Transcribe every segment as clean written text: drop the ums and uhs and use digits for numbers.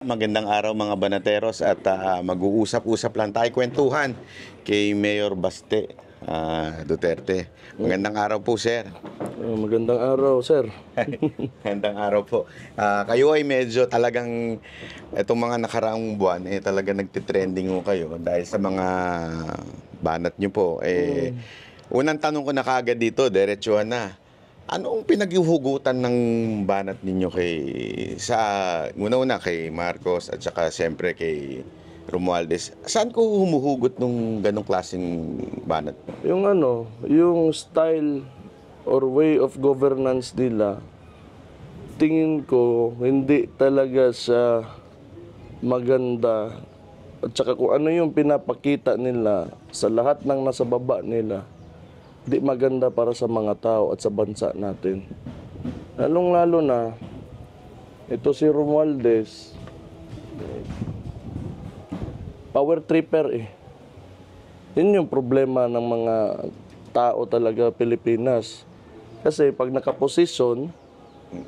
Magandang araw mga banateros at mag-uusap-usap lang tayo kwentuhan kay Mayor Baste Duterte. Magandang araw po, sir. Magandang araw, sir. Magandang araw po. Kayo ay medyo talagang itong mga nakaraang buwan talaga nagtitrending ho kayo dahil sa mga banat nyo po. Unang tanong ko na kaagad dito, diretsuhan na. Ano ang pinaghuhugutan ng banat ninyo una-una kay Marcos at saka siyempre kay Romualdez? Saan ko humuhugot nung ganong klaseng banat? Yung style or way of governance nila, tingin ko hindi talaga siya maganda. At saka kung ano yung pinapakita nila sa lahat ng nasa baba nila, di maganda para sa mga tao at sa bansa natin. Lalong-lalo na, ito si Romualdez, power tripper eh. Yun yung problema ng mga tao talaga Pilipinas. Kasi pag nakaposisyon,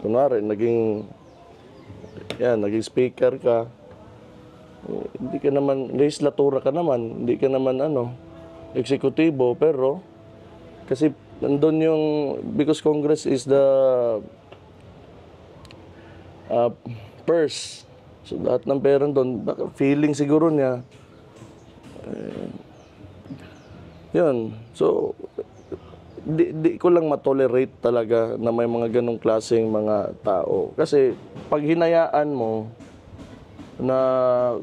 kunwari, naging speaker ka, hindi ka naman, legislatura ka naman, hindi ka naman eksekutibo, pero kasi nandun yung, because Congress is the purse. So lahat ng pera doon, baka feeling siguro niya. Yun. So, di ko lang matolerate talaga na may mga ganong klaseng mga tao. Kasi pag hinayaan mo na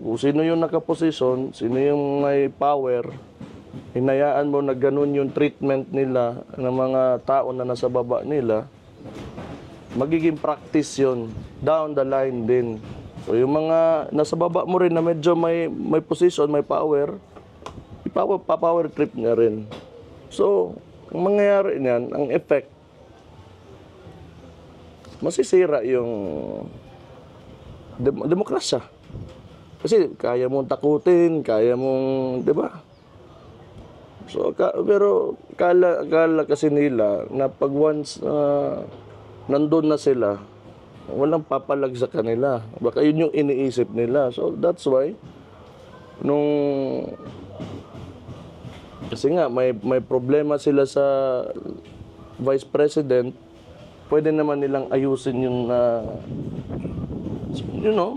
kung sino yung nakaposisyon, sino yung may power, hinayaan mo na ganun yung treatment nila ng mga tao na nasa baba nila, magiging practice yun down the line din. So yung mga nasa baba mo rin na medyo may position, may power, pa-power trip niya rin. So, ang mangyayari niyan, ang effect, masisira yung demokrasya. Kasi kaya mong takutin, kaya mong, di ba? So, pero kala kasi nila na pag once nandun na sila, walang papalag sa kanila. Baka yun yung iniisip nila. So, that's why, kasi nga, may problema sila sa Vice President, pwede naman nilang ayusin yung,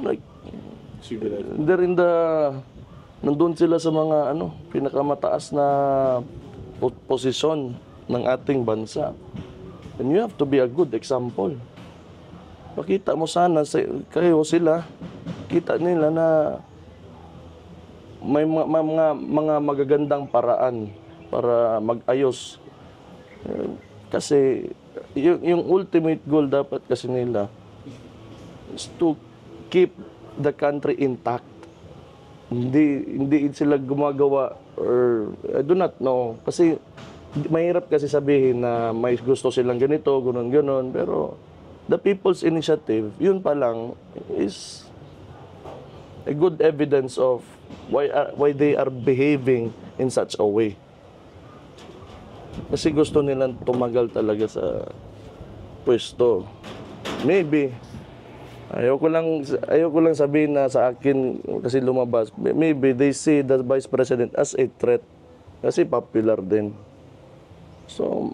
like, they're in the, nandun sila sa mga pinakamataas na posisyon ng ating bansa. And you have to be a good example. Pakita mo sana kayo sila, kita nila na may mga magagandang paraan para mag-ayos. Kasi yung ultimate goal dapat kasi nila is to keep the country intact. Hindi sila gumagawa or I do not know. Kasi mahirap kasi sabihin na may gusto silang ganito, ganon. Pero the people's initiative, yun pa lang is a good evidence of why they are behaving in such a way. Kasi gusto nilang tumagal talaga sa pwesto. Maybe Ayaw ko lang sabihin na sa akin kasi lumabas. Maybe they see the Vice President as a threat kasi popular din. So,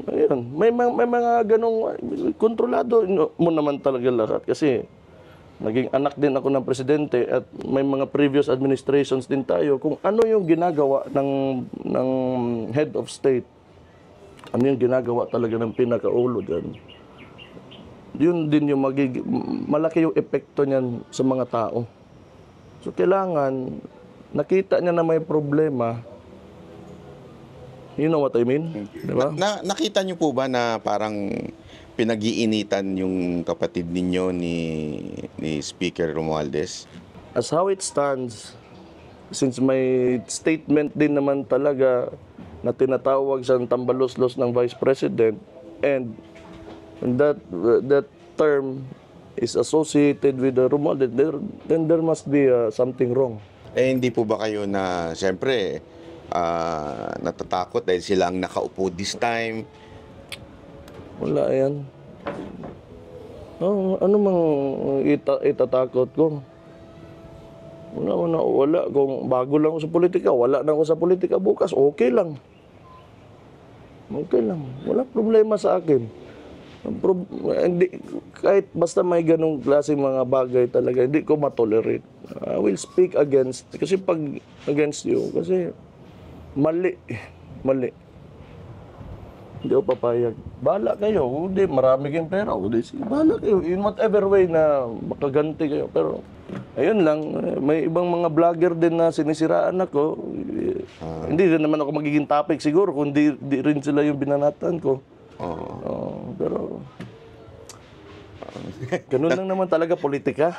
ayun. May mga ganong kontrolado mo naman talaga lahat kasi naging anak din ako ng presidente at may mga previous administrations din tayo kung ano yung ginagawa ng head of state. Ano yung ginagawa talaga ng pinakaulo dyan. Yun din yung malaki yung epekto niyan sa mga tao. So kailangan, nakita niya na may problema. You know what I mean? Diba? Nakita niyo po ba na parang pinag-iinitan yung kapatid ninyo ni Speaker Romualdez? As how it stands, since may statement din naman talaga na tinatawag siyang tambalos-los ng Vice President and that term is associated with the Romualdez, then there must be something wrong. Hindi po ba kayo na, siyempre, natatakot dahil sila ang nakaupo this time? Wala yan. Ano mang itatakot ko? Wala. Kung bago lang ako sa politika, wala na ako sa politika bukas, okay lang. Okay lang. Wala problema sa akin. Hindi, kahit basta may ganong klaseng mga bagay talaga, hindi ko matolerate. I will speak against, kasi pag against you, kasi mali. Hindi ako papayag. Bahala kayo. Hindi, marami kayong pera. Hindi, bahala kayo. In whatever way na makaganti kayo. Pero, ayun lang, may ibang mga vlogger din na sinisiraan ako. Hindi rin naman ako magiging topic siguro kung di rin sila yung binanatan ko. Pero, ganun lang naman talaga politika.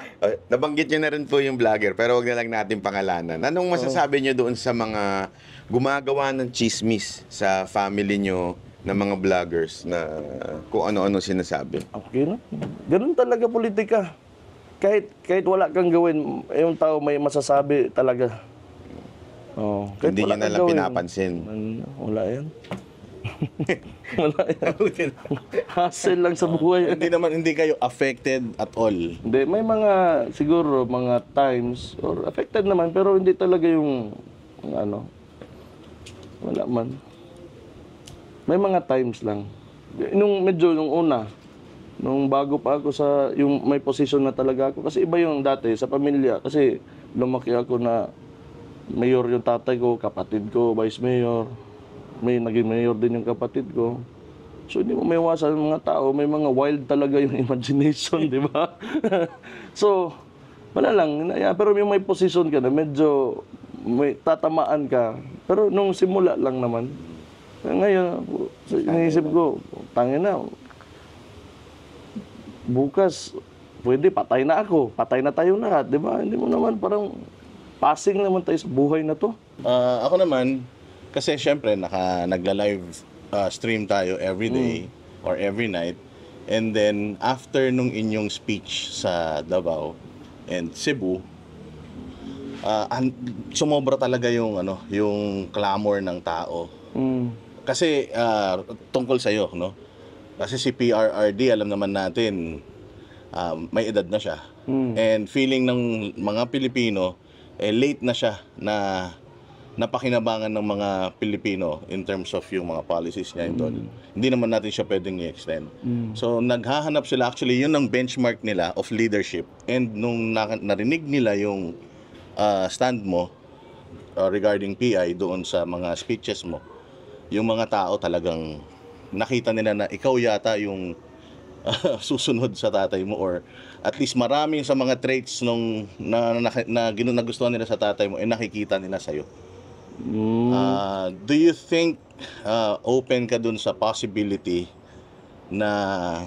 Nabanggit nyo na rin po yung vlogger, pero wag na lang natin pangalanan. Anong masasabi nyo doon sa mga gumagawa ng chismis sa family nyo ng mga vloggers na kung ano-ano sinasabi? Okay na. Ganun talaga politika. Kahit wala kang gawin, yung tao may masasabi talaga. Kahit Hindi nyo wala na kang lang gawin, pinapansin. Wala yan. Wala yan. Hassle lang sa buhay. Hindi kayo affected at all. Hindi, may mga, siguro, mga times, or affected naman, pero hindi talaga yung wala man. May mga times lang. Nung una, nung bago pa ako sa, yung may position na talaga ako, kasi iba yung dati sa pamilya, kasi lumaki ako na mayor yung tatay ko, kapatid ko, vice mayor, may naging mayor din yung kapatid ko. So hindi mo may iwasan ng mga tao, may mga wild talaga yung imagination, di ba? So, wala lang. Pero may position ka na, medyo may tatamaan ka. Pero nung simula lang naman, ngayon, iniisip ko, tangin na, bukas, pwede, patay na ako, patay na tayo lahat, di ba? Hindi mo naman parang passing naman tayo sa buhay na to. Ako naman, kasi syempre nagla-live stream tayo every day or every night. And then after nung inyong speech sa Davao and Cebu, sumobra talaga yung yung clamor ng tao. Kasi tungkol sa iyo, no? Kasi si PRRD, alam naman natin, may edad na siya. And feeling ng mga Pilipino, late na siya na napakinabangan ng mga Pilipino in terms of yung mga policies niya doon. Hindi naman natin siya pwedeng i-extend. So naghahanap sila, actually yun ang benchmark nila of leadership. And nung narinig nila yung stand mo regarding PI doon sa mga speeches mo, yung mga tao talagang nakita nila na ikaw yata yung susunod sa tatay mo, or at least maraming sa mga traits nung nagustuhan nila sa tatay mo nakikita nila sa'yo. Do you think open ka dun sa possibility na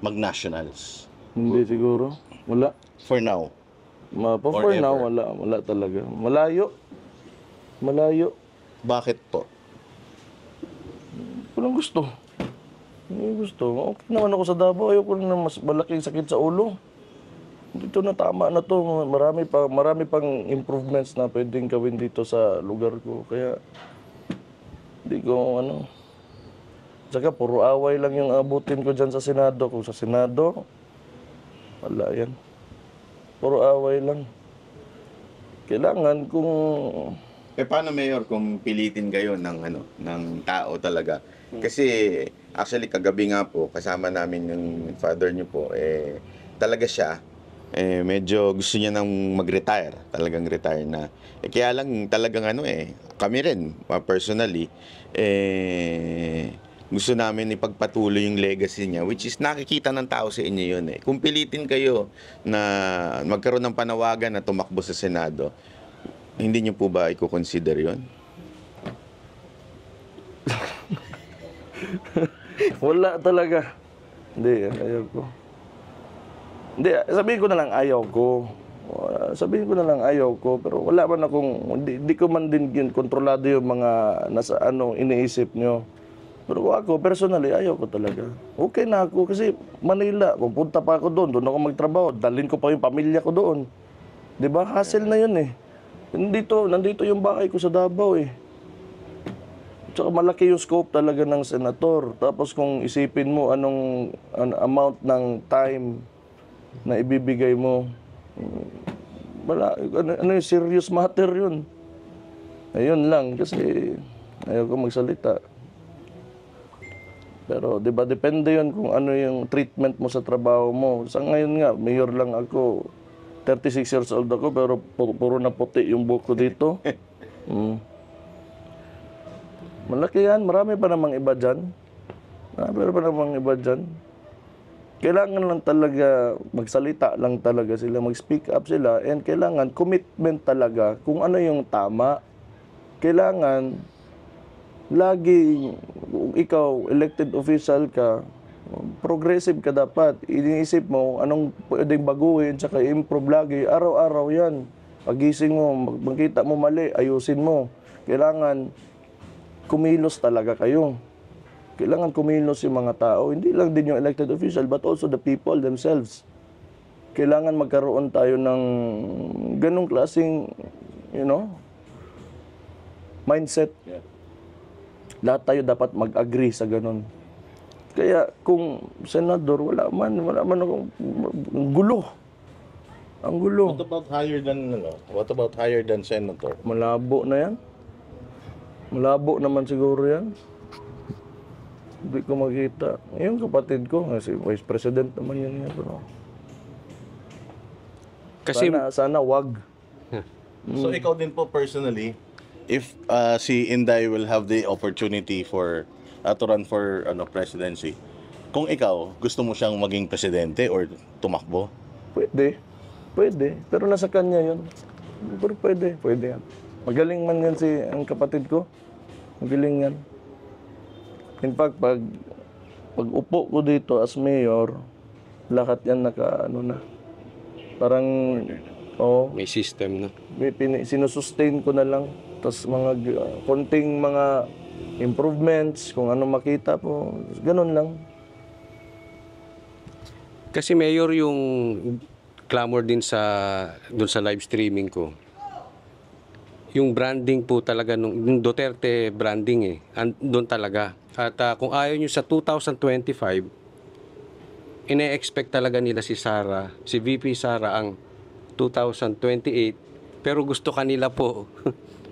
mag-nationals? Hindi siguro. Wala. For now? For now, wala talaga. Malayo. Bakit po? Walang gusto. Okay naman ako sa Davao. Ayoko na mas malaking sakit sa ulo. Dito na, tama na to. Marami pang improvements na pwedeng gawin dito sa lugar ko. Kaya, hindi ko Saka puro away lang yung abutin ko dyan sa Senado. Kung sa Senado, wala yan. Puro away lang. Kailangan kung... Paano, Mayor, kung pilitin kayo ng tao talaga? Kasi actually kagabi nga po kasama namin yung father niyo po, talaga siya medyo gusto niya nang mag-retire, talagang retire na. Kaya lang talagang kami rin personally gusto namin ipagpatuloy yung legacy niya, which is nakikita ng tao sa inyo yun. Kung pilitin kayo na magkaroon ng panawagan na tumakbo sa Senado, hindi niyo po ba i-consider yun? Wala talaga. Hindi, ayaw ko. Hindi, sabihin ko na lang ayaw ko. Pero wala man akong, hindi ko man din kontrolado yung mga nasa iniisip nyo. Pero ako, personally, ayaw ko talaga. Okay na ako kasi Manila, pupunta pa ako doon ako magtrabaho, dalhin ko pa yung pamilya ko doon. Diba? Hassle na yun Nandito yung bahay ko sa Davao Tsaka malaki yung scope talaga ng senator. Tapos kung isipin mo anong amount ng time na ibibigay mo, wala, ano yung serious matter yun. Ayun lang, kasi ayaw ko magsalita. Pero, di ba, depende yun kung ano yung treatment mo sa trabaho mo. Sa ngayon nga, mayor lang ako. 36 years old ako, pero puro na puti yung buhok ko dito. Malaki yan. Marami pa namang iba dyan. Marami pa namang iba dyan. Kailangan lang talaga, magsalita lang talaga sila, mag-speak up sila, and kailangan commitment talaga kung ano yung tama. Kailangan, lagi, kung ikaw, elected official ka, progressive ka dapat. Iniisip mo, anong pwedeng baguhin, tsaka improve lagi. Araw-araw yan. Pagising mo, makita mo mali, ayusin mo. Kailangan, kumilos talaga kayo. Kailangan kumilos yung mga tao. Hindi lang din yung elected official, but also the people themselves. Kailangan magkaroon tayo ng ganong klaseng, mindset. Lahat tayo dapat mag-agree sa ganon. Kaya kung senador, wala man akong gulo. Ang gulo. What about higher than senator? Malabo na yan. Malabo naman siguro yan. Hindi ko makita. Yung kapatid ko, si Vice President naman yun. Kasi Sana wag. So ikaw din po personally, if si Inday will have the opportunity for to run for presidency, kung ikaw gusto mo siyang maging presidente or tumakbo? Pwede. Pero nasa kanya yun. Pero pwede yan. Magaling man yan ang kapatid ko. Magaling yan. In fact, pag upo ko dito as mayor, lahat yan na. Parang, may system na. sinusustain ko na lang. Tapos mga konting mga improvements, kung ano makita po, ganun lang. Kasi mayor yung clamor din doon sa live streaming ko. Yung branding po talaga yung Duterte branding doon talaga. At kung ayaw nyo sa 2025, ine-expect talaga nila si VP Sara ang 2028, pero gusto kanila po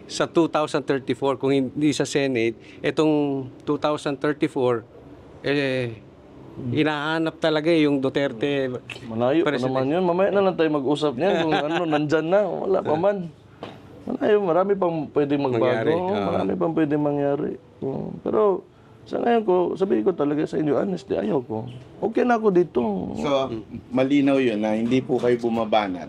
sa 2034, kung hindi sa Senate, itong 2034, hinahanap talaga yung Duterte. Malayo pa naman yun. Mamaya na lang tayo mag-usap niyan kung nandyan na, wala pa man. Malayo, marami pang pwedeng magbago. Marami pang pwedeng mangyari. Pero sa ngayon ko, sabihin ko talaga sa inyo, honestly, ayaw ko. Okay na ako dito. So, malinaw yun na hindi po kayo bumabanat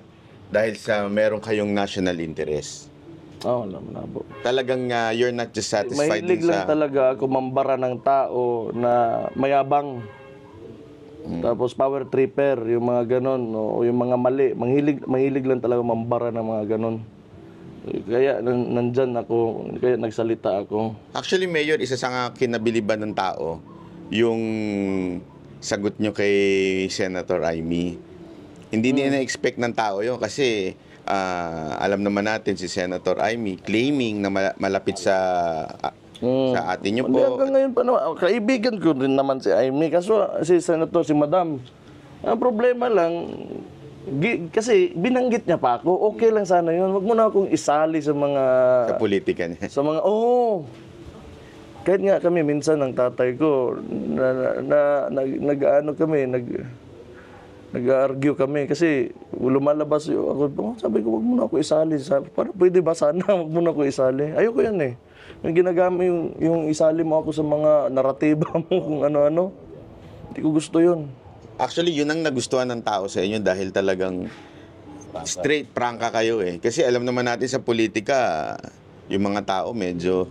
dahil sa meron kayong national interest. Wala, malabo. Talagang you're not just satisfied Mahilig lang talaga ako mambara ng tao na mayabang. Tapos power tripper, yung mga ganon, o yung mga mali. Mahilig lang talaga mambara ng mga ganon. Kaya nandyan ako, kaya nagsalita ako. Actually, Mayor, isa sa nga kinabiliban ng tao, yung sagot nyo kay Senator Amy. Hindi niya na-expect ng tao yun kasi alam naman natin si Senator Amy claiming na malapit sa atin nyo po. Hanggang ngayon pa naman, kaibigan ko rin naman si Amy. Kaso si Senator, si Madam, ang problema lang, kasi binanggit niya pa ako, okay lang sana yun. Wag mo na akong isali sa mga... Sa politika niya. Sa mga, kahit nga kami, minsan ng tatay ko, nag-argue kami kasi lumalabas ako. Sabi ko, wag mo na ako isali. Parang pwede ba sana, wag mo na ako isali. Ayoko yan eh. Yung ginagamit yung isali mo ako sa mga naratiba mo kung ano-ano. Hindi ko gusto yun. Actually, yun ang nagustuhan ng tao sa inyo dahil talagang straight, prangka kayo eh. Kasi alam naman natin sa politika, yung mga tao medyo...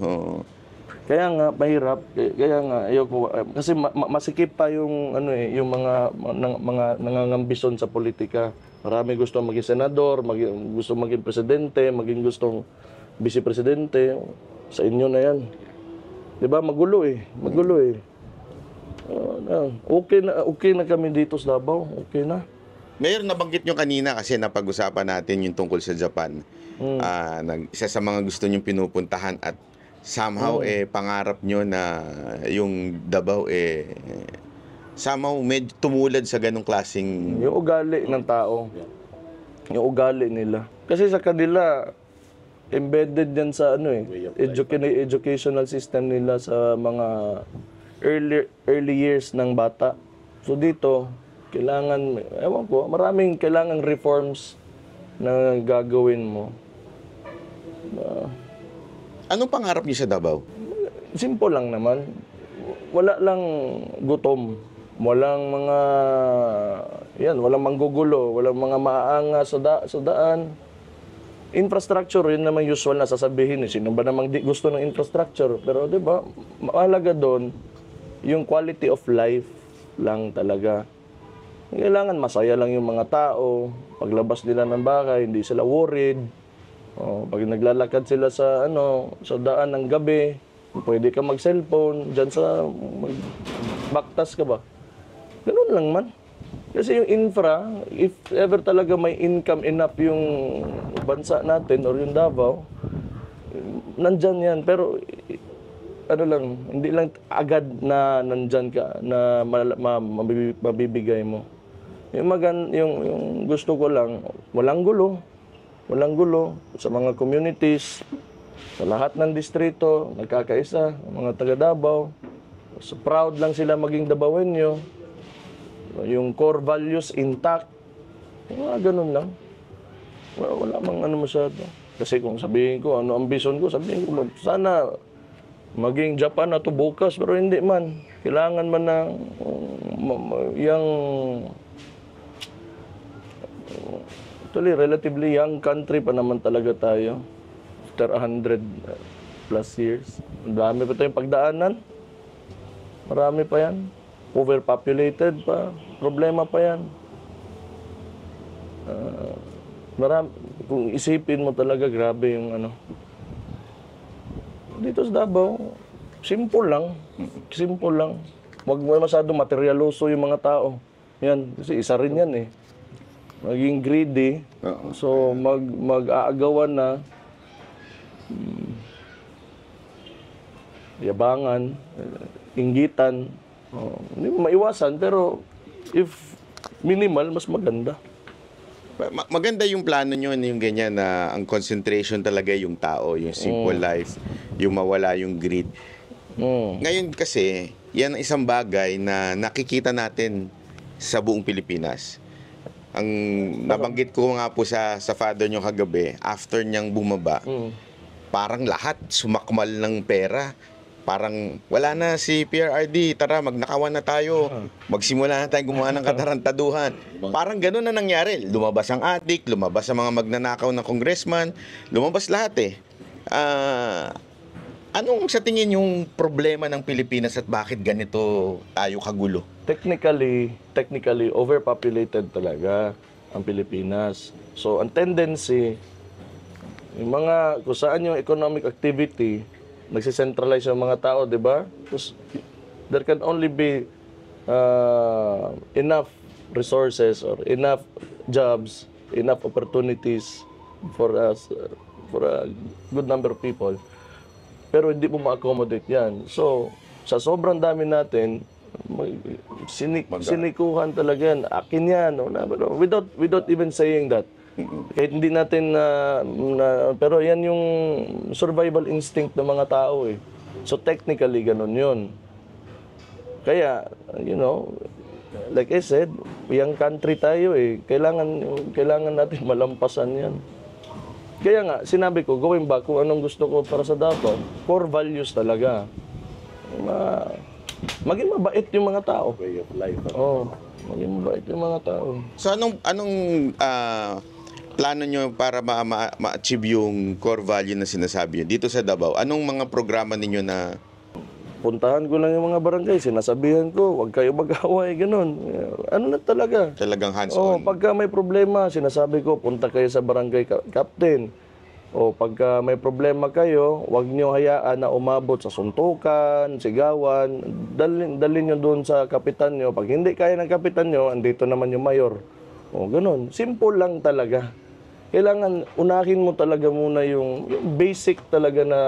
Kaya nga, mahirap. Kaya nga, ayoko. Kasi masikip pa yung, yung mga nangangambisyon sa politika. Marami gusto maging senador, gusto maging presidente, maging gustong vice-presidente. Sa inyo na yan. Diba? Magulo eh. Okay na kami dito sa Davao. Okay na. Mayor, nabanggit nyo kanina kasi napag-usapan natin yung tungkol sa Japan. Isa sa mga gusto nyong pinupuntahan at somehow pangarap nyo na yung Davao somehow medyo tumulad sa ganong klaseng... Yung ugali ng tao. Yung ugali nila. Kasi sa kanila, embedded yan sa ano eh, educational system nila sa mga early years ng bata. So dito, kailangan, ewan ko, maraming kailangang reforms na gagawin mo. Anong pangarap niyo sa Davao? Simple lang naman. Wala lang gutom. Walang mga, walang manggugulo, walang mga maaanga sa daan. Infrastructure, yun naman usual na sasabihin. Sino ba namang di gusto ng infrastructure? Pero di ba, mahalaga doon, yung quality of life lang talaga. Kailangan masaya lang yung mga tao. Paglabas nila ng bahay, hindi sila worried. Pag naglalakad sila sa daan ng gabi, pwede ka mag-cellphone, dyan sa baktas ka ba? Ganun lang man. Kasi yung infra, if ever talaga may income enough yung bansa natin or yung Davao, nandyan yan. Pero hindi lang agad na nandyan ka, na mabibigay mo. Yung gusto ko lang, walang gulo sa mga communities, sa lahat ng distrito, nagkakaisa, mga taga Davao. So proud lang sila maging Davaoenyo. Yung core values intact. Ganun lang. Wala mang masyado. Kasi kung sabihin ko, ambition ko, sabihin ko, sana maging Japan na to bukas, pero hindi man. Kailangan man ng actually, relatively young country pa naman talaga tayo. After 100 plus years. Marami pa tayong pagdaanan. Marami pa yan. Overpopulated pa. Problema pa yan. Kung isipin mo talaga, grabe yung Dito sa Davao, simple lang. Simple lang. Huwag mo masyado materialoso yung mga tao. Yan. Kasi isa rin yan eh. Maging greedy. So, mag-aagawan na. Yabangan. Inggitan. Hindi mo maiwasan, pero if minimal, mas maganda. Maganda yung plano nyo, yung ganyan na ang concentration talaga yung tao, yung simple life, yung mawala yung greed. Ngayon kasi, yan ang isang bagay na nakikita natin sa buong Pilipinas. Ang nabanggit ko nga po sa father nyo kagabi, after niyang bumaba, parang lahat sumakmal ng pera. Parang wala na si PRRD, tara magnakawan na tayo, magsimula na tayong gumawa ng katarantaduhan. Parang gano'n na nangyari. Lumabas ang adik, lumabas ang mga magnanakaw ng congressman, lumabas lahat eh. Anong sa tingin yung problema ng Pilipinas at bakit ganito tayo kagulo? Technically, overpopulated talaga ang Pilipinas. So, ang tendency, yung kung saan yung economic activity, nagsicentralize yung mga tao, di ba? There can only be enough resources or enough jobs, enough opportunities for a good number of people. Pero hindi mo ma-accommodate yan. So, sa sobrang dami natin, sinikuhan talaga yan. Akin yan. Without even saying that. Kahit hindi natin pero yan yung survival instinct ng mga tao eh. So technically ganun yun. Kaya, like I said, young country tayo eh. Kailangan natin malampasan yan. Kaya nga, sinabi ko, going back, kung anong gusto ko para sa Davao, core values talaga. Maging mabait yung mga tao. Way of life. Maging mabait yung mga tao. So anong plano nyo para ma-achieve yung core value na sinasabi nyo dito sa Davao? Anong mga programa ninyo na... Puntahan ko lang yung mga barangay, sinasabihan ko, huwag kayo mag-away, ganun. Ano na talaga? Talagang hands-on? Pagka may problema, sinasabi ko, punta kayo sa barangay captain. Pagka may problema kayo, huwag nyo hayaan na umabot sa suntukan, sigawan, dalhin nyo doon sa kapitan nyo. Pag hindi kaya ng kapitan nyo, andito naman yung mayor. Ganun. Simple lang talaga. Kailangan unahin mo talaga muna yung basic talaga na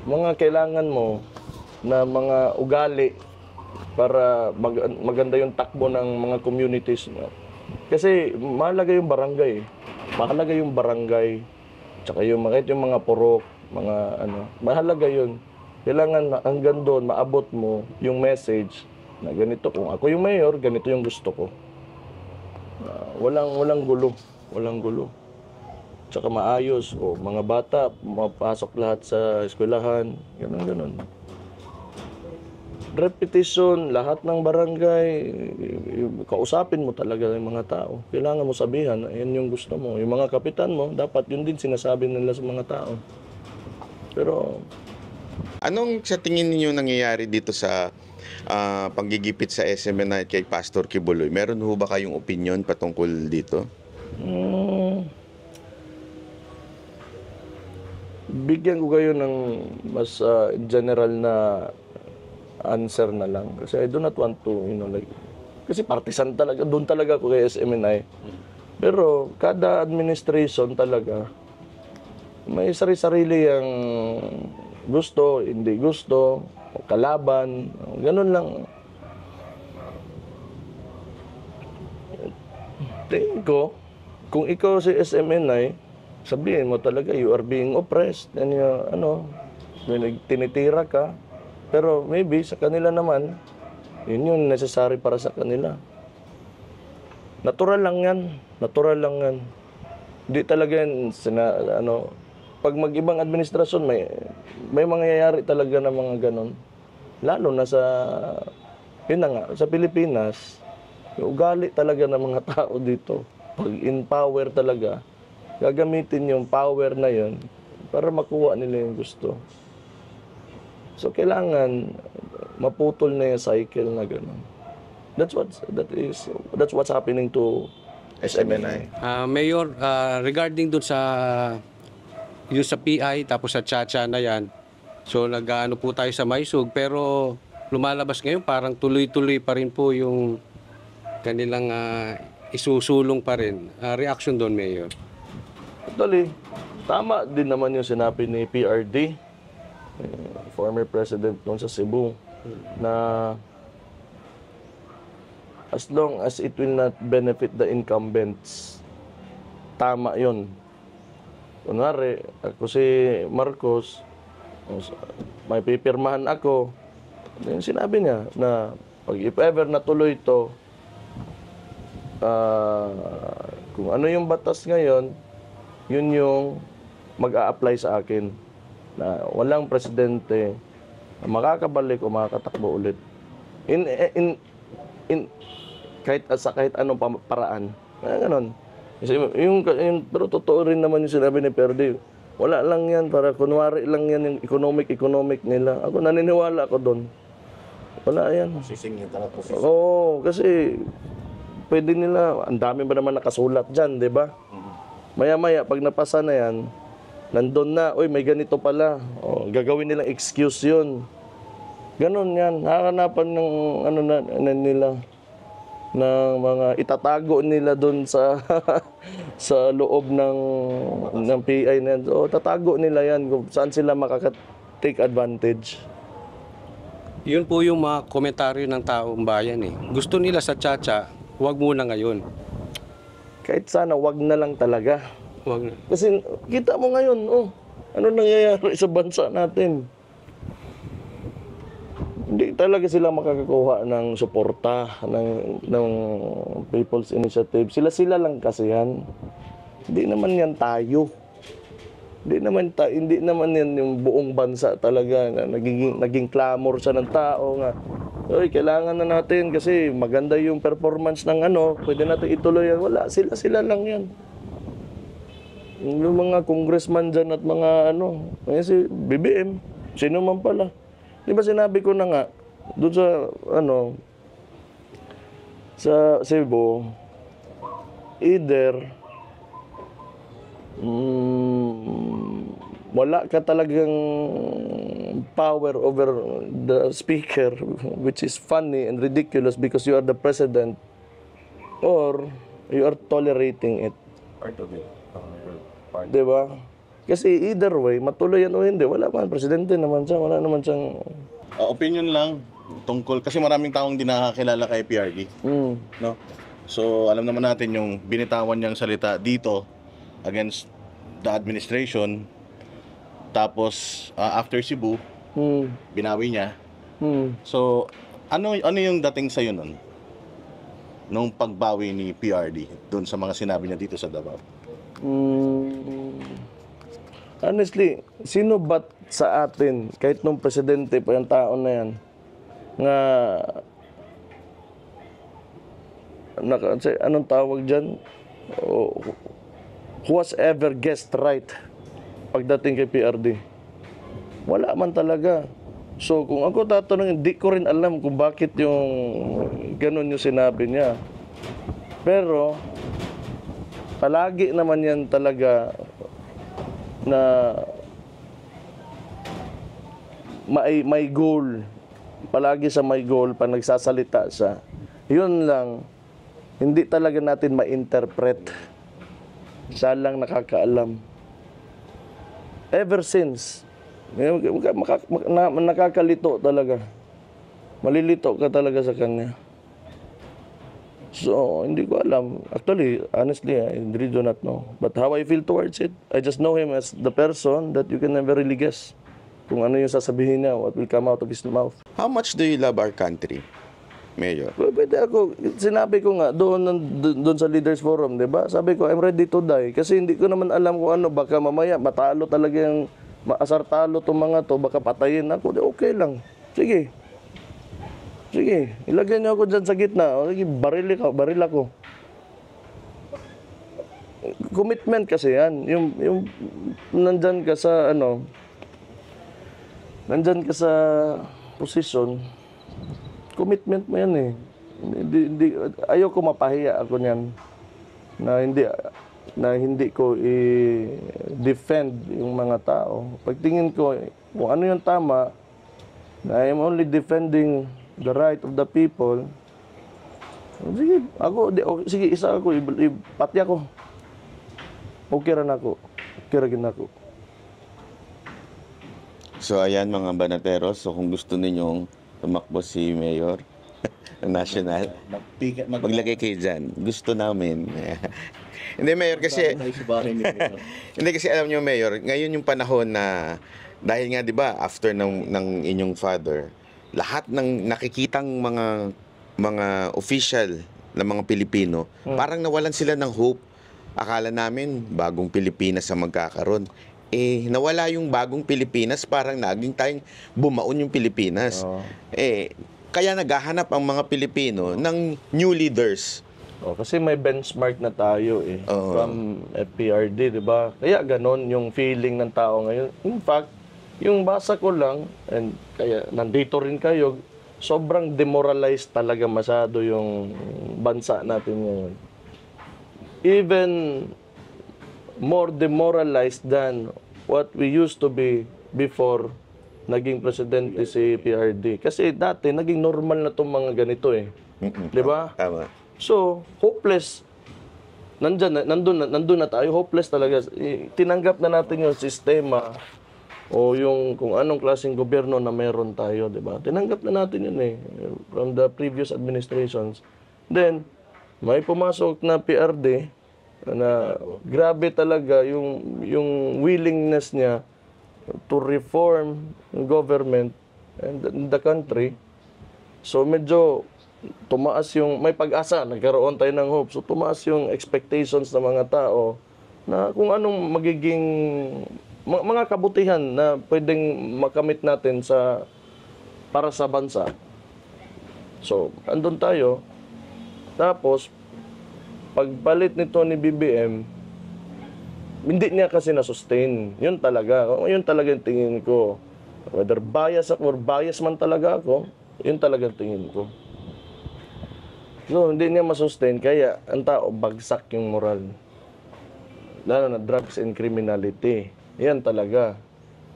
mga kailangan mo na mga ugali para maganda yung takbo ng mga communities. Kasi mahalaga yung barangay. Mahalaga yung barangay. Tsaka yung mga purok, mga ano, mahalaga yun. Kailangan hanggang doon maabot mo yung message na ganito, kung ako yung mayor, ganito yung gusto ko. Walang gulo. Tsaka maayos, o mga bata, mapasok lahat sa eskwelahan, ganun. Repetition, lahat ng barangay, kausapin mo talaga yung mga tao. Kailangan mo sabihan, yan yung gusto mo. Yung mga kapitan mo, dapat yun din sinasabi nila sa mga tao. Pero Anong sa tingin ninyo nangyayari dito sa panggigipit sa SMNI kay Pastor Kibuloy? Meron ho ba kayong opinion patungkol dito? bigyan ko kayo ng mas general na answer na lang. Kasi I do not want to, kasi partisan talaga, doon talaga ako kay SMNI. Pero kada administration talaga, may sarili-sarili ang gusto, hindi gusto, kalaban, ganun lang. Tingin ko, kung ikaw si SMNI, sabihin mo talaga, you are being oppressed, and may tinitira ka. Pero maybe sa kanila naman, yun yung necessary para sa kanila. Natural lang yan. Hindi talaga yan, pag mag-ibang administrasyon, may mangyayari talaga na mga ganon. Lalo na sa Pilipinas, yung ugali talaga ng mga tao dito. Pag in power talaga, gagamitin yung power na yun para makuha nila yung gusto. So kailangan maputol na yung cycle na gano'n. That's what's happening to SMNI. Mayor, regarding dun sa yung sa PI tapos sa Chacha na yan. So nag-aano po tayo sa Maisug pero lumalabas ngayon parang tuloy-tuloy pa rin po yung kanilang isusulong pa rin. Reaction doon, Mayor? Actually, tama din naman yung sinabi ni PRD, former president noon sa Cebu, na as long as it will not benefit the incumbents, tama yun. Kunwari, ako si Marcos, may pipirmahan ako, yung sinabi niya na pag if ever natuloy ito, kung ano yung batas ngayon, yun yung mag-a-apply sa akin na walang presidente na makakabalik o makakatakbo ulit. Kahit anong paraan. Ganon. Kasi pero totoo rin naman yung sinabi ni Perdi. Wala lang yan, para kunwari lang yan yung economic nila. Ako naniniwala ako doon. Wala yan. Sisingin talaga po. Oo, kasi pwede nila, ang dami ba naman nakasulat dyan, di ba? Maya-maya, pag napasa na yan, nandun na, uy, may ganito pala. O, gagawin nilang excuse yun. Ganon yan. Nakakanapan ng nila, ng mga itatago nila doon sa sa loob ng PI na yan. So, tatago nila yan kung saan sila makaka-take advantage. Yun po yung mga komentaryo ng taong bayan eh. Gusto nila sa Chacha, huwag muna ngayon. Kahit sana, wag na lang talaga. Huwag na. Kasi kita mo ngayon, ano nangyayari sa bansa natin. Hindi talaga sila makakakuha ng suporta ng People's Initiative. Sila lang kasi yan. Hindi naman yan tayo. Hindi naman yan yung buong bansa talaga na naging clamor sa ng tao nga. Oy, kailangan na natin kasi maganda yung performance ng pwede natin ituloy yan. Wala, sila lang yan. Yung mga congressman dyan at mga si BBM, sino man pala. Di ba sinabi ko na nga, doon sa Cebu, either wala ka talagang power over the speaker, which is funny and ridiculous because you are the president, or you are tolerating it. Part of it. Diba? Kasi either way, matuloy yan o hindi, wala man, presidente naman siya, wala naman siyang... Opinion lang, tungkol, kasi maraming taong hindi nakakilala kay PRD. No? So, alam naman natin yung binitawan niyang salita dito against the administration. Tapos, after Cebu, binawi niya. So, ano yung dating sa'yo nun? Nung pagbawi ni PRD doon sa mga sinabi niya dito sa Davao? Honestly, sino ba sa atin, kahit nung presidente pa yung tao na yan, nga anong tawag dyan? Who has ever guessed right pagdating kay PRD? Wala man talaga. So kung ako tatanungin, hindi ko rin alam kung bakit yung ganun yung sinabi niya. Pero palagi naman yan talaga na may goal. Palagi sa may goal pa nagsasalita siya. Yun lang, hindi talaga natin ma-interpret. Siya lang nakakaalam. Ever since, nakakalito talaga. Malilito ka talaga sa kanya. So, hindi ko alam. Actually, honestly, I really do not know. But how I feel towards it, I just know him as the person that you can never really guess. Kung ano yung sasabihin niya, what will come out of his mouth. How much do you love our country, Mayor? Pwede ako, sinabi ko nga doon sa Leaders Forum, di ba? Sabi ko, I'm ready to die. Kasi hindi ko naman alam kung ano, baka mamaya matalo talaga yung maasar talo itong mga to, baka patayin ako. Di, okay lang. Sige. Sige, ilagay niyo ako dyan sa gitna. Sige, baril ako. Commitment kasi yan. Yung nandyan ka sa nandyan ka sa posisyon, commitment mo yan eh. Ayoko mapahiya ako niyan na hindi ko i-defend yung mga tao. Pagtingin ko kung ano yung tama, na I'm only defending the right of the people. Sige, sige, isa ako, pati ako. Okay rin ako. Okay rin ako. So ayan mga banateros, so kung gusto ninyong tumakbo si Mayor ng National, maglagay kayo dyan. Gusto namin. Hindi, Mayor, kasi hindi, kasi alam nyo, Mayor, ngayon yung panahon na dahil nga 'di ba after ng inyong father, lahat ng nakikitang mga official na mga Pilipino, parang nawalan sila ng hope. Akala namin bagong Pilipinas ang magkakaroon. Nawala yung bagong Pilipinas, parang naging tayong bumaon yung Pilipinas. Kaya naghahanap ang mga Pilipino ng new leaders. Kasi may benchmark na tayo from FPRD, di ba? Kaya ganon yung feeling ng tao ngayon. In fact, yung basa ko lang, and kaya nandito rin kayo, sobrang demoralized talaga masyado yung bansa natin ngayon. Even more demoralized than what we used to be before naging presidente si PRD. Kasi dati, naging normal na itong mga ganito Di ba? Tama. So, hopeless. Nandun na tayo. Hopeless talaga. Tinanggap na natin yung sistema o yung kung anong klaseng gobyerno na meron tayo, di ba? Tinanggap na natin yun from the previous administrations. Then, may pumasok na PRD na grabe talaga yung willingness niya to reform government and the country. So medyo tumaas yung, may pag-asa, nagkaroon tayo ng hope. So tumaas yung expectations ng mga tao na kung anong magiging mga kabutihan na pwedeng makamit natin para sa bansa. So andun tayo. Tapos pagpalit nito ni BBM, hindi niya kasi na-sustain. Yun talaga yung tingin ko. Whether bias ako or bias man talaga ako, yun talaga tingin ko. So, hindi niya ma-sustain, kaya ang tao, bagsak yung moral. Lalo na drugs and criminality. Yan talaga.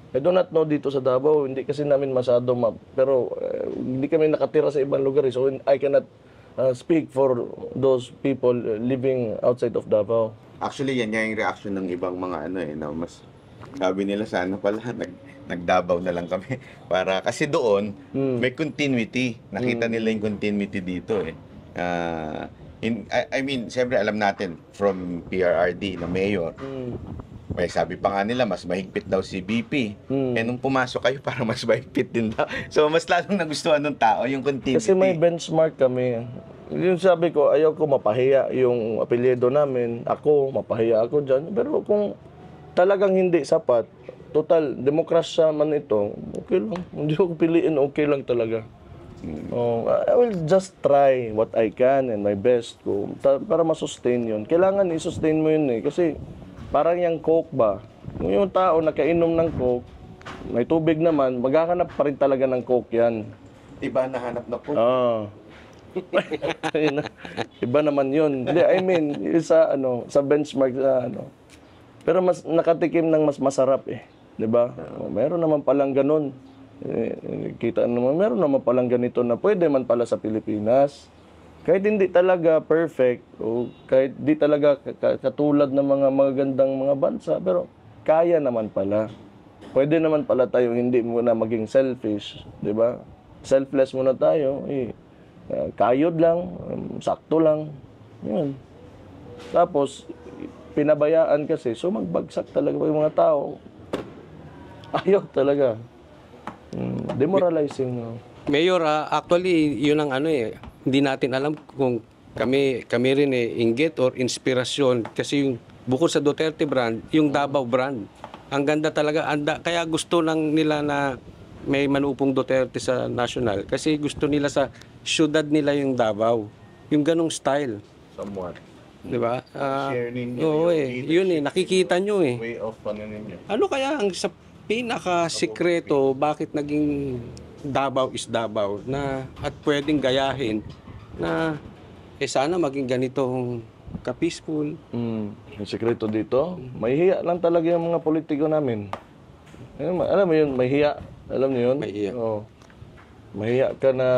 I do not know dito sa Davao, hindi kasi namin masyado pero hindi kami nakatira sa ibang lugar. So, I cannot speak for those people living outside of Davao. Actually, yan yung reaction ng ibang mga na mas sabi nila sana pala nagdabaw na lang kami para kasi doon may continuity. Nakita nila yung continuity dito eh. I mean, siyempre alam natin from PRRD na mayor. May sabi pa nga nila mas mahigpit daw si BP. Eh nung pumasok kayo parang mas mahigpit din daw. So mas lalong nagustuhan ng tao yung continuity. Kasi may benchmark kami. Yung sabi ko, ayaw ko mapahiya yung apelyido namin. Ako, mapahiya ako dyan. Pero kung talagang hindi sapat, total, demokrasya man ito, okay lang. Hindi ko piliin, okay lang talaga. I will just try what I can and my best ko para masustain yun. Kailangan i-sustain mo yun eh. Kasi parang yung Coke ba, yung tao nakainom ng Coke, may tubig naman, maghahanap pa rin talaga ng Coke yan. Iba nahanap na po. Iba naman yun. Hindi, I mean, sa benchmark sa Pero mas nakatikim ng mas masarap eh. 'Di ba? Meron naman palang ganun. Kita naman, meron naman palang ganito na pwede man pala sa Pilipinas. Kahit hindi talaga perfect o kahit di talaga katulad ng mga magagandang mga bansa, pero kaya naman pala. Pwede naman pala tayo hindi muna maging selfish, 'di ba? Selfless muna tayo. Kayod lang, sakto lang. Yun. Tapos, pinabayaan kasi, so magbagsak talaga yung mga tao. Ayaw talaga. Demoralizing. Mayor, actually, yun ang hindi natin alam kung kami rin inggit or inspirasyon kasi yung bukod sa Duterte brand, yung Davao brand. Ang ganda talaga, kaya gusto lang nila na may manupong Duterte sa national kasi gusto nila sa syudad nila yung Davao. Yung ganong style. Somewhat. Di ba? Share ninyo Oo yung yun nakikita nyo way of ninyo. Ano kaya ang sa pinaka-sikreto bakit naging Davao is Davao na at pwedeng gayahin na sana maging ganitong ka-peaceful. Yung sekreto dito, may hiya lang talaga yung mga politiko namin. Alam mo yun, may hiya. Alam niyo yun? May hiya. Oo. Mahiya ka na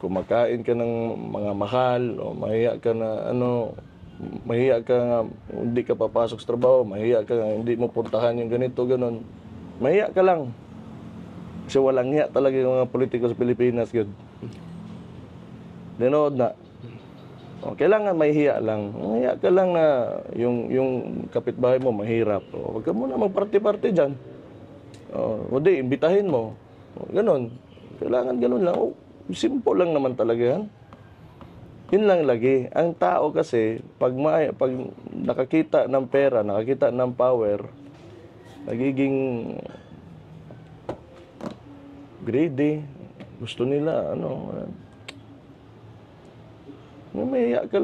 kumakain ka ng mga mahal o mahiya ka na mahiya ka nga hindi ka papasok sa trabaho, mahiya ka nga hindi mo puntahan yung ganito, ganon. Mahiya ka lang. Kasi walang hiya talaga yung mga politiko sa Pilipinas, good. Dinood na. Kailangan may hiya lang. Mahiya ka lang na yung kapitbahay mo mahirap. Huwag ka muna magparty-party dyan. Hindi, imbitahin mo. Ganon. Kailangan ganon lang. Simple lang naman talaga yan. Yun lang lagi. Ang tao kasi, pag nakakita ng pera, nakakita ng power, nagiging greedy. Gusto nila, mahiya ka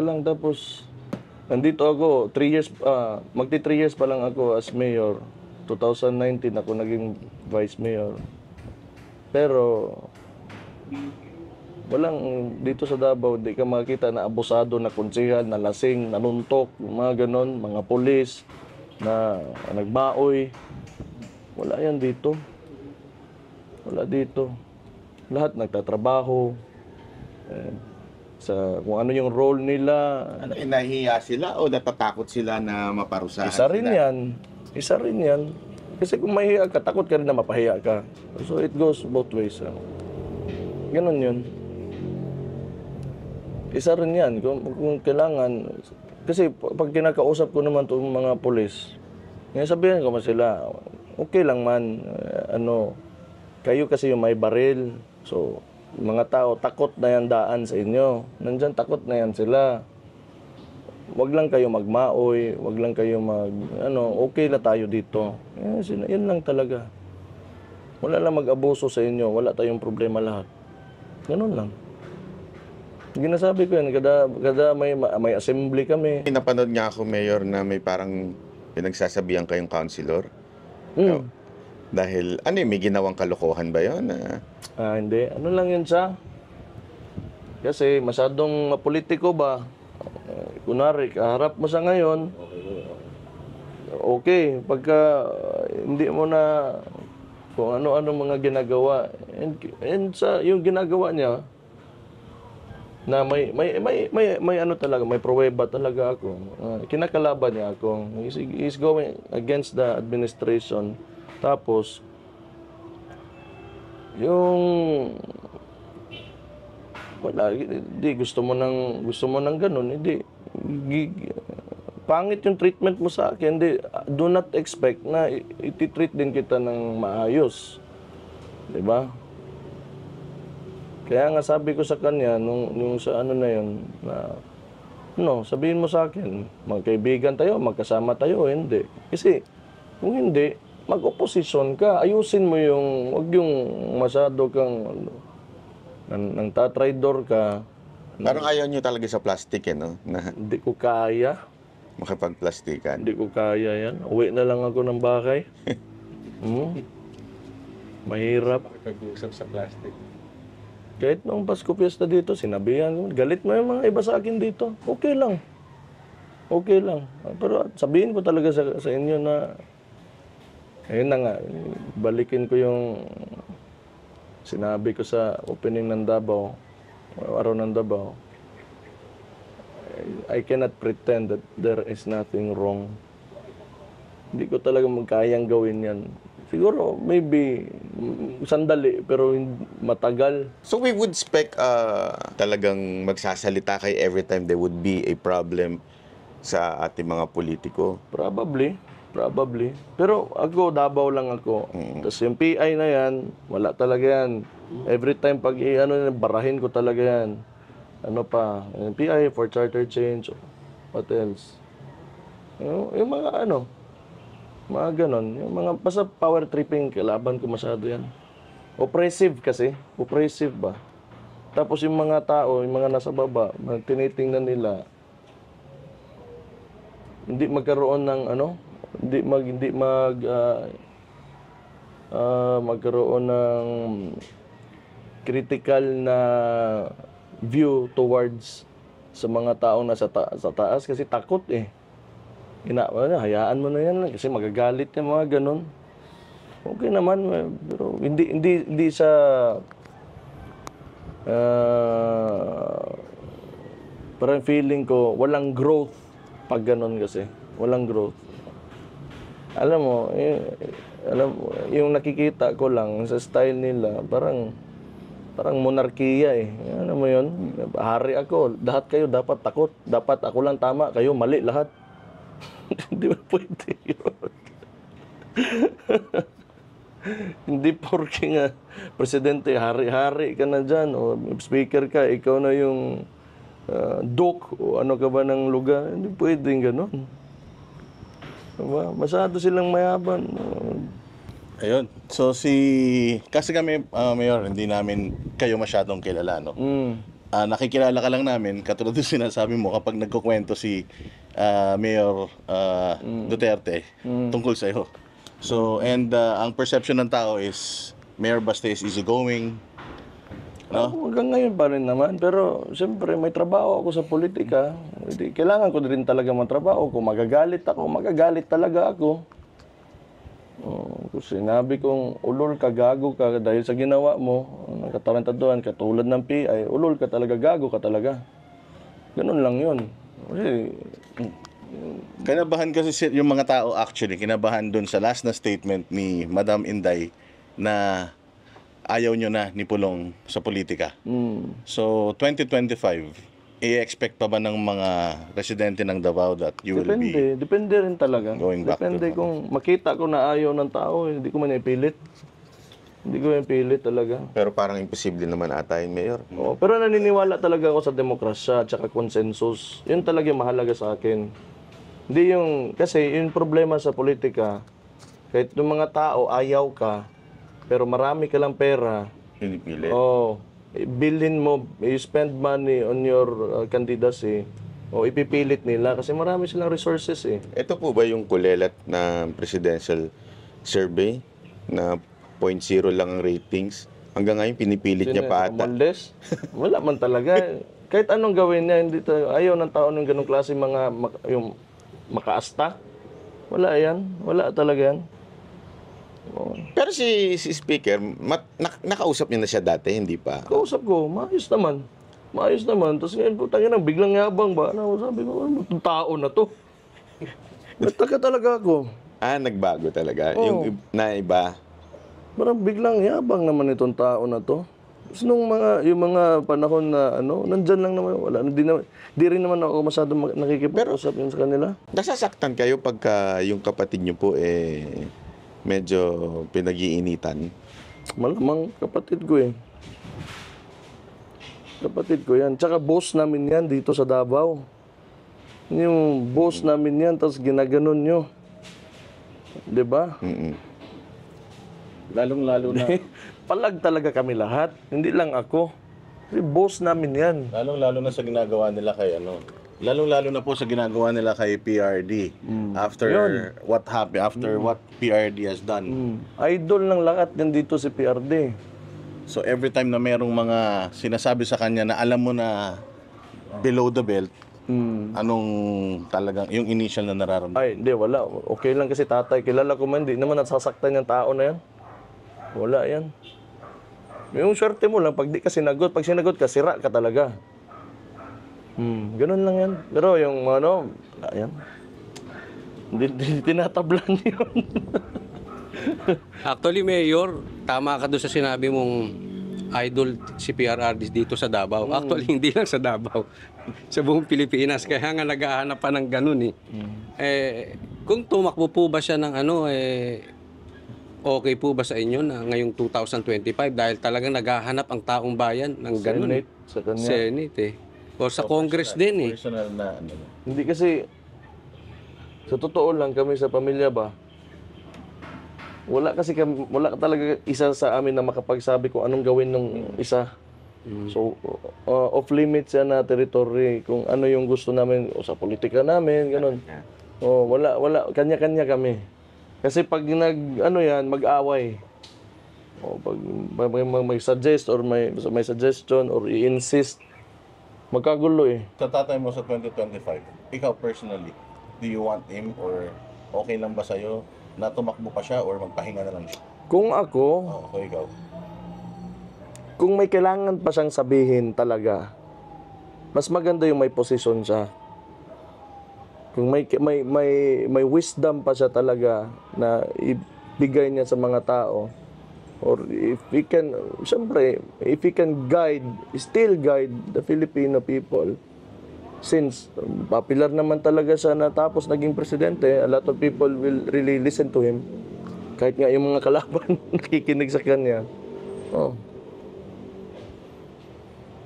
lang. Tapos, nandito ako, 3 years, magti 3 years pa lang ako as mayor. 2019 ako naging vice mayor. Pero, walang dito sa Davao, di ka makikita na abusado na konsehal, na lasing, nanuntok, mga ganon, mga pulis, na nagbaoy. Wala yan dito. Wala dito. Lahat nagtatrabaho. Sa kung ano yung role nila. Nahihiya sila o natatakot sila na maparusahan Isa rin sila? yan. Isa rin yan. Kasi kung mahiya ka, takot ka rin na mapahiya ka. So it goes both ways. Ganon yun. Isa rin yan. Kung kailangan, kasi pag kinakausap ko naman itong mga polis, sabihan ko man sila, okay lang man, kayo kasi yung may baril. So, mga tao, takot na yan daan sa inyo. Nandyan, takot na yan sila. Wag lang kayo magmaoy, wag lang kayo okay na tayo dito. Yan lang talaga. Wala lang mag-abuso sa inyo, wala tayong problema lahat. Ganun lang. Ginasabi ko yan, kada may assembly kami. Napanood nga ako, Mayor, na may parang pinagsasabihan kayong counselor. Dahil, may ginawang kalokohan ba yun? Hindi. Ano lang yun siya? Kasi masyadong politiko ba? Kunwari, kaharap mo sa ngayon, okay. Pagka hindi mo na kung ano-ano mga ginagawa, and sa yung ginagawa niya, na may talaga, may pruweba talaga ako. Kinakalaban niya ako. He's going against the administration Tapos, yung wala, hindi gusto mo nang ganun, hindi. Pangit yung treatment mo sa akin, hindi. Do not expect na iti-treat din kita ng maayos. 'Di ba? Kaya nga sabi ko sa kanya nung sa ano na yun na sabihin mo sa akin, magkaibigan tayo, magkasama tayo, hindi. Kasi kung hindi, mag-opposition ka. Ayusin mo wag yung masyado kang nang tatraidor ka. Parang ayaw nyo talaga sa plastic, no? Na Hindi ko kaya. makipagplastikan. Hindi ko kaya yan. Uwi na lang ako ng bahay. Mahirap. Pag-uusap sa plastic. Kahit nung Pasko Fiesta dito, sinabihan ko, galit mo yung mga iba sa akin dito. Okay lang. Okay lang. Pero sabihin ko talaga sa inyo na, ayun na nga, balikin ko yung sinabi ko sa opening ng Davao, araw ng Davao. I cannot pretend that there is nothing wrong. Hindi ko talaga magkayang gawin yan. Siguro, maybe, sandali, pero matagal. So we would expect talagang magsasalita kay every time there would be a problem sa ating mga politiko. Probably. Pero ako, Davao lang ako. Tapos yung PI na yan, wala talaga yan. Every time pag barahin ko talaga yan. Ano pa, yung PI for charter change, what else? Yung mga mga ganon. Yung mga, basta power tripping, kalaban ko masyado yan. Oppressive kasi. Oppressive ba? Tapos yung mga tao, yung mga nasa baba, tinitingnan nila, hindi magkaroon ng magkaroon ng critical na view towards sa mga taong nasa sa taas kasi takot eh. Hayaan mo na yan kasi magagalit yung mga ganun. Okay naman, pero hindi sa parang feeling ko walang growth pag ganun kasi. Walang growth. Alam mo, yung nakikita ko lang sa style nila, parang monarkiya eh. Alam mo yun? Hari ako. Lahat kayo dapat takot. Dapat ako lang tama. Kayo mali lahat. Hindi ba pwede yun? Hindi porke nga presidente, hari-hari ka na dyan. O speaker ka, ikaw na yung doc o ano ka ba ng lugar. Hindi pwedeng ganun. Diba? Masyado silang mayaban. Ayun. So kasi kami, Mayor, hindi namin kayo masyadong kilala, no? Nakikilala ka lang namin, katulad ng sinasabi mo, kapag nagkukwento si Mayor Duterte tungkol sa'yo. So, and ang perception ng tao is, Mayor Baste is easygoing, no? Hanggang ngayon pa rin naman. Pero, siyempre, may trabaho ako sa politika. Kailangan ko rin talaga matrabaho. Kung magagalit talaga ako. Kung sinabi kong ulol ka, gago ka dahil sa ginawa mo, nagkatarantaduhan, katulad ng PI, ulol ka talaga, gago ka talaga. Ganun lang yun. Kasi, Kinabahan kasi yung mga tao actually, kinabahan dun sa last na statement ni Madam Inday na ayaw nyo na ni Pulong sa politika. So, 2025, i-expect pa ba ng mga residente ng Davao that you will be... Depende rin talaga. going back Depende to- kung makita ko na ayaw ng tao, hindi ko man ipilit. Hindi ko ipilit talaga. Pero parang imposible naman ata yun, Mayor. Pero naniniwala talaga ako sa demokrasya at saka consensus. Yun talaga yung mahalaga sa akin. Hindi kasi yung problema sa politika, kahit yung mga tao ayaw ka, pero marami ka lang pera, Pinipilit. bilhin mo, you spend money on your candidacy, ipipilit nila kasi marami silang resources eh. Ito po ba yung kulelat na presidential survey na 0.0 lang ang ratings? Hanggang ngayon, pinipilit niya pa ata. Umaldes? Wala man talaga. Kahit anong gawin niya, ayaw ng tao ng ganong klase yung makaasta. Wala yan. Wala talaga yan. Pero si Speaker, nakausap niya na siya dati, hindi pa? Kausap ko, maayos naman. Maayos naman. Tapos ngayon, putangin na, biglang yabang ba? Sabi ko, ano itong tao na to? Nagtaka talaga ako. Nagbago talaga. Oo. Yung na iba. Parang biglang yabang naman itong tao na to. Tapos yung mga panahon na nandyan lang naman, wala, di rin naman ako masyadong nakikipag-usap yun sa kanila. Nasasaktan kayo pagka yung kapatid nyo po medyo pinag-iinitan. Malamang kapatid ko eh. Kapatid ko yan. Tsaka boss namin yan dito sa Davao. Yung boss namin yan, tapos ginaganon nyo. Diba? Lalong-lalo na Palag talaga kami lahat. Hindi lang ako. Kasi boss namin yan. lalong-lalo na sa ginagawa nila kay lalong-lalo na po sa ginagawa nila kay PRD after what happened, after what PRD has done. Idol ng lahat yan dito si PRD. So every time na merong mga sinasabi sa kanya na alam mo na below the belt, anong talagang yung initial na nararamdaman? Ay, hindi, wala. Okay lang kasi tatay. Kilala ko man, hindi naman nasasaktan yung tao na yan. Wala yan. Yung swerte mo lang, pag di ka sinagot, pag sinagot ka, sira ka talaga. Ganun lang yan. Pero yung ayan. Hindi tinatablan yun. Actually, Mayor, tama ka doon sa sinabi mong idol si PRRD dito sa Davao. Actually, hindi lang sa Davao. Sa buong Pilipinas. Kaya nga naghahanap pa ng ganun eh. Kung tumakbo po ba siya ng okay po ba sa inyo na ngayong 2025 dahil talagang naghahanap ang taong bayan ng ganun? Senate, sa kanya. Senate eh. O sa Congress din eh. Personal na Hindi kasi, sa totoo lang kami sa pamilya ba, wala talaga isa sa amin na makapagsabi kung anong gawin ng isa. So, off limits yan na territory kung ano yung gusto namin o sa politika namin, ganun. Wala, kanya-kanya kami. Kasi pag mag-away. Pag may suggest or may suggestion or i-insist, magkagulo eh. Sa tatay mo sa 2025, ikaw personally, do you want him or okay lang ba sa'yo na tumakbo pa siya or magpahinga na lang siya? Kung ako, So ikaw. kung may kailangan pa siyang sabihin talaga, mas maganda yung may posisyon siya. Kung may wisdom pa siya talaga na ibigay niya sa mga tao, or if he can, syempre, if he can still guide the Filipino people, since popular naman talaga siya na tapos naging presidente, a lot of people will really listen to him. Kahit nga yung mga kalaban nakikinig sa kanya.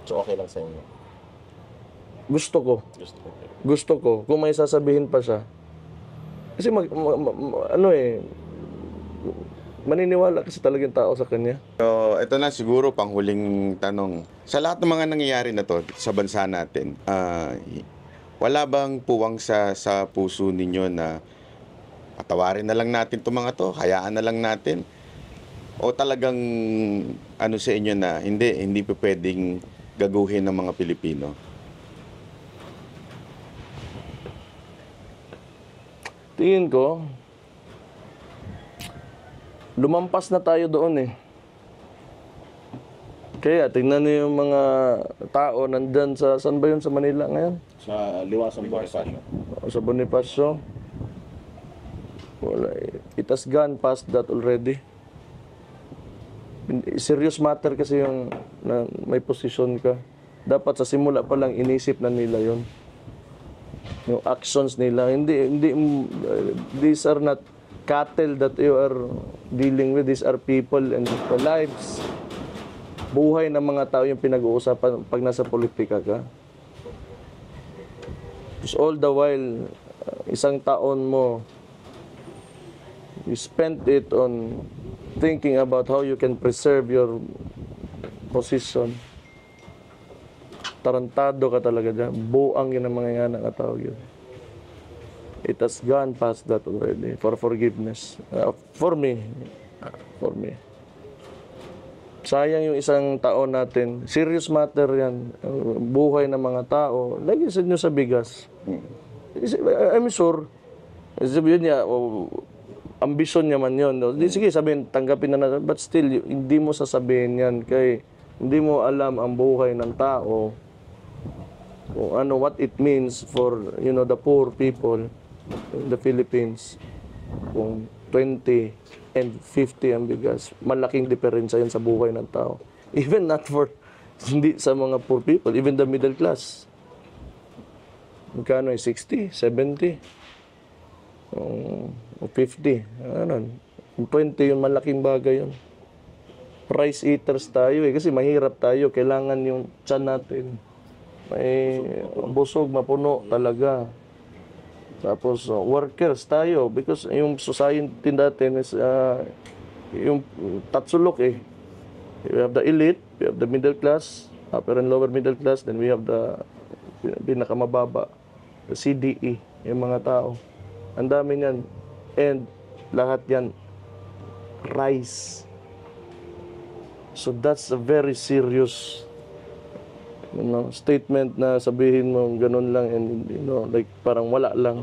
So okay lang sa inyo. Gusto ko kung may sasabihin pa siya. Kasi maniniwala kasi talaga yung tao sa kanya. So, ito na siguro panghuling tanong. Sa lahat ng mga nangyayari na to sa bansa natin, wala bang puwang sa puso ninyo na patawarin na lang natin itong mga to, hayaan na lang natin? O talagang sa inyo na hindi pa pwedeng gaguhin ng mga Pilipino? Tingin ko, lumampas na tayo doon eh. Kaya tingnan niyo yung mga tao nandyan saan ba yun sa Manila ngayon? Sa Liwasang Bonifacio. Sa Bonifacio. Wala, it has gone past that already. Serious matter kasi yung na may posisyon ka. Dapat sa simula pa lang inisip na nila yon. Yung actions nila, these are not cattle that you are dealing with. These are people and lives. Buhay ng mga tao yung pinag-uusapan pag nasa politika ka. Just all the while, isang taon mo, you spent it on thinking about how you can preserve your position. Tarantado ka talaga dyan. Buang yun ang mga nga nakatawag yun. It has gone past that already for forgiveness. For me. Sayang yung isang taon natin. Serious matter yan. Buhay ng mga tao. Lagi nyo sa bigas. I'm sure. Sabihin niya, ambisyon niya man yun. Sige, sabihin, tanggapin na natin. But still, hindi mo sasabihin yan. Kaya hindi mo alam ang buhay ng tao. Kung what it means for, the poor people in the Philippines. Kung 20 and 50 ang bigas, malaking diferensya yan sa buhay ng tao. Even not for, hindi sa mga poor people, even the middle class. Magkano 60, 70, o 50, ano, 20 yun, malaking bagay yun. Price eaters tayo kasi mahirap tayo, kailangan yung tiyan natin. May busog, mapuno talaga. Tapos workers tayo because yung society natin is yung tatsulok eh. We have the elite, we have the middle class, upper and lower middle class, then we have the pinakamababa, the CDE, yung mga tao. Ang dami niyan. And lahat yan rice. So that's a very serious statement na sabihin mo ganun lang and like parang wala lang.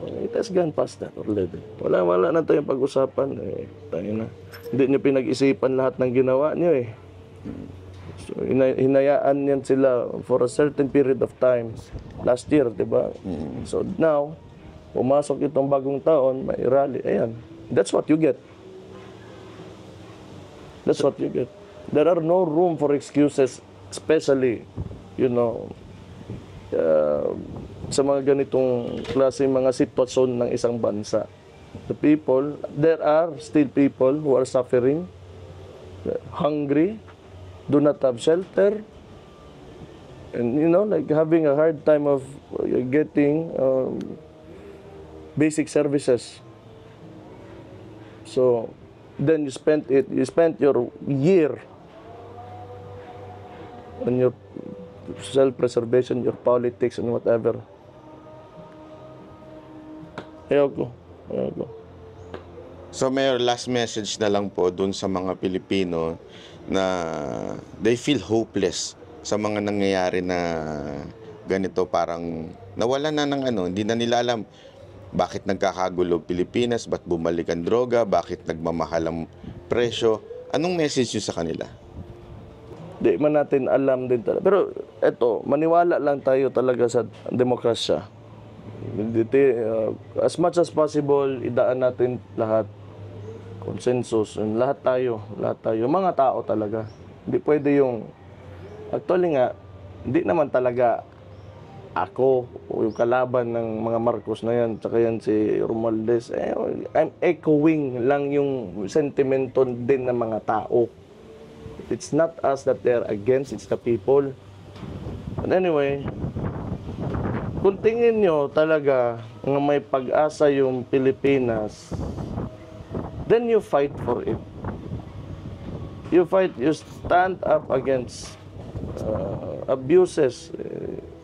It has gone past that already. Wala na tayong pag-usapan. Tayo na. Hindi nyo pinag-isipan lahat ng ginawa nyo eh. So, hinayaan yan sila for a certain period of time. Last year, di ba? So now, pumasok itong bagong taon, may rally. Ayan. That's what you get. That's what you get. There are no room for excuses, especially, sa mga ganitong klase mga sitwasyon ng isang bansa. The people, there are still people who are suffering, hungry, do not have shelter, and like having a hard time of getting basic services. So then you spent your year on your self-preservation, your politics, and whatever. Ayoko. So Mayor, last message na lang po dun sa mga Pilipino na they feel hopeless sa mga nangyayari na ganito, parang nawala na ng hindi na nila alam bakit nagkakagulo Pilipinas, ba't bumalik ang droga, bakit nagmamahal ang presyo. Anong message nyo sa kanila? Di man natin alam din talaga. Pero eto, maniwala lang tayo talaga sa demokrasya. As much as possible, idaan natin lahat. Consensus. Lahat tayo. Mga tao talaga. Hindi pwede yung... Actually nga, hindi naman talaga ako o yung kalaban ng mga Marcos na yan, tsaka yan si Romualdez. I'm echoing lang yung sentimento din ng mga tao. It's not us that they're against, it's the people. But anyway, kung tingin nyo talaga na may pag-asa yung Pilipinas, then you fight for it. You stand up against abuses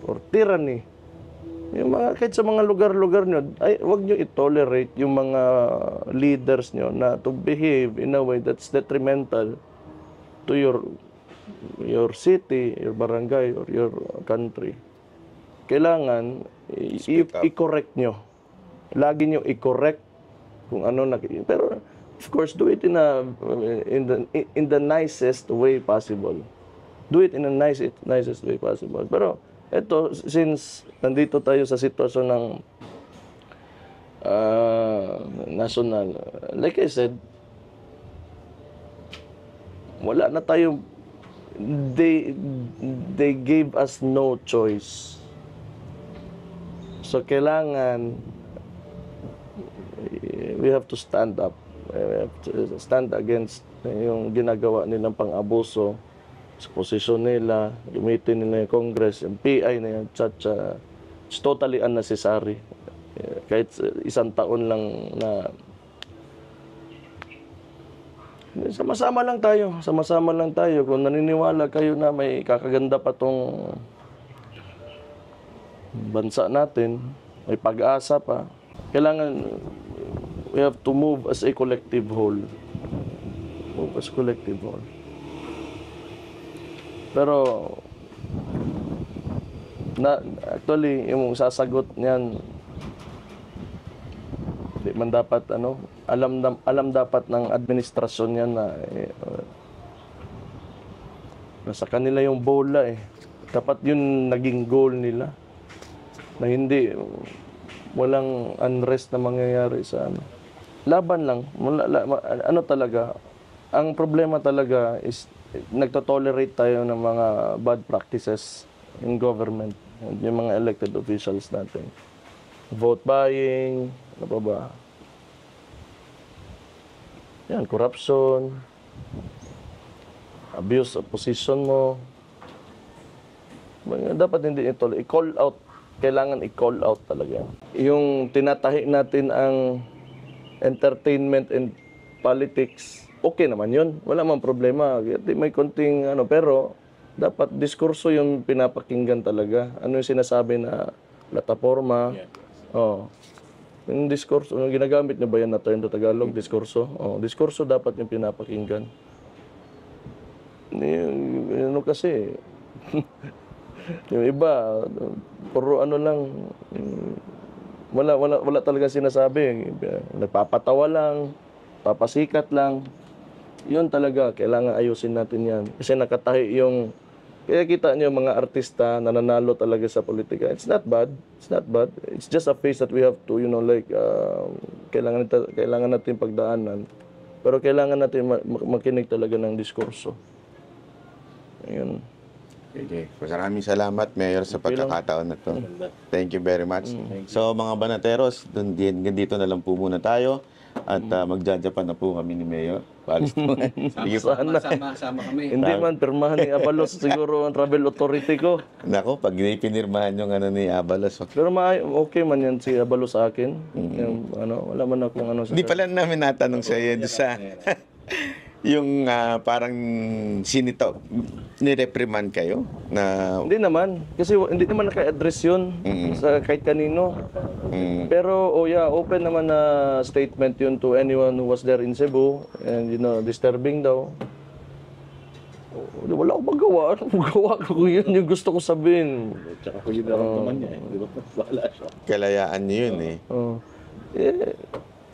or tyranny. Yung kahit sa mga lugar-lugar nyo, wag nyo i-tolerate yung mga leaders nyo na to behave in a way that's detrimental to your city, your barangay, or your country. Kailangan i-correct nyo. Lagi nyo i-correct kung ano pero of course do it in the nicest way possible. Do it in the nicest way possible. Pero eto, since nandito tayo sa sitwasyon ng national, like I said, wala na tayong, they gave us no choice. So kailangan, we have to stand up. We have to stand against yung ginagawa nilang pang-abuso sa posisyon nila, gamitin nila yung Congress, yung PI na yan, it's totally unnecessary. Kahit isang taon lang na sama-sama lang tayo. Kung naniniwala kayo na may kakaganda pa tong bansa natin, may pag-asa pa, kailangan we have to move as a collective whole. Pero actually yung sasagot niyan, di man dapat alam dapat ng administrasyon yan na nasa kanila yung bola eh. Dapat yun naging goal nila na hindi walang unrest na mangyayari sa ano. Laban lang. Ano talaga, ang problema talaga is nagto-tolerate tayo ng mga bad practices in government. Yung mga elected officials natin. Vote buying, ano pa ba? Yan, corruption, abuse of position mo. Dapat hindi ito, i-call out. Kailangan i-call out talaga. Yung tinatahi natin ang entertainment and politics, okay naman yun. Wala mang problema. May konting ano, pero dapat diskurso yung pinapakinggan talaga. Ano yung sinasabi na plataforma. Oh. Yung diskurso, yung ginagamit niyo ba yan na term sa Tagalog? Diskurso? Oh, diskurso dapat yung pinapakinggan. Ano kasi, yung iba, puro ano lang, wala talaga sinasabi. Nagpapatawa lang, papasikat lang. Yun talaga, kailangan ayusin natin yan. Kasi nakatahi yung, kaya kita niyo mga artista na nanalo talaga sa politika. It's not bad. It's not bad. It's just a phase that we have to, like, kailangan natin pagdaanan. Pero kailangan natin makinig talaga ng diskurso. Ayun. Okay. Maraming salamat, Mayor, sa pagkakataon na to. Thank you very much. So, mga banateros, dito na lang po muna tayo. At magjajapan na po kami ni Mayor. Paalis po. Sige po. Sama kami. Hindi man, pirmahan ni Abalos siguro ang travel authority ko. Nako, pag pinirmahan yung ano ni Abalos. Pero okay man yan si Abalos sa akin. Yung, wala man akong ano sa... Hindi pala namin natanong sa iyo sa yung parang sinito, nireprimand kayo na Hindi naman. Kasi hindi naman naka-address yun sa kahit kanino. Pero, open naman na statement yun to anyone who was there in Cebu. And, disturbing daw. Wala akong magawa. Ano magawa ko yun? Yung gusto ko sabihin. Tsaka ko yun naman niya, di ba? Wala siya. kalayaan niyo yun eh.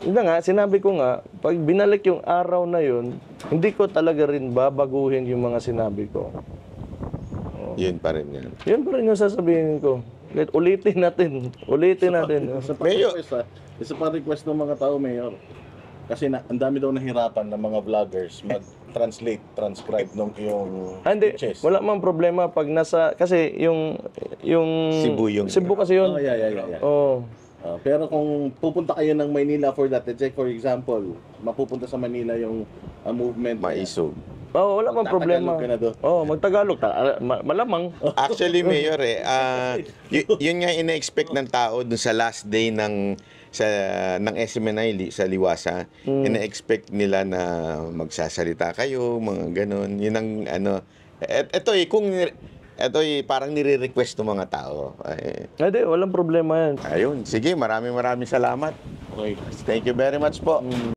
Yun na nga, sinabi ko nga, pag binalik yung araw na yun, hindi ko talaga rin babaguhin yung mga sinabi ko. Yun pa rin yan. Yun pa rin yung sasabihin ko. Kahit ulitin natin. Isa pa request ng mga tao, Mayor. Kasi ang dami daw nahirapan ng mga vloggers mag-translate, transcribe ng yung Hindi, pitches. wala mang problema pag nasa, kasi yung Cebu kasi yun. Oh, yeah. Oh. Pero kung pupunta kayo ng Manila for that, let's say for example, mapupunta sa Manila yung movement. Maisog. Wala mang problema. Magtatagalog ka na doon. Magtagalog. Malamang. Actually, Mayor, yun nga ina-expect ng tao dun sa last day ng SMNI sa Liwasa. Ina-expect nila na magsasalita kayo, mga ganun. Yun ang ano. Ito parang nire-request ng mga tao. Hindi, walang problema yan. Ayun. Sige, maraming salamat. Okay. Thank you very much po.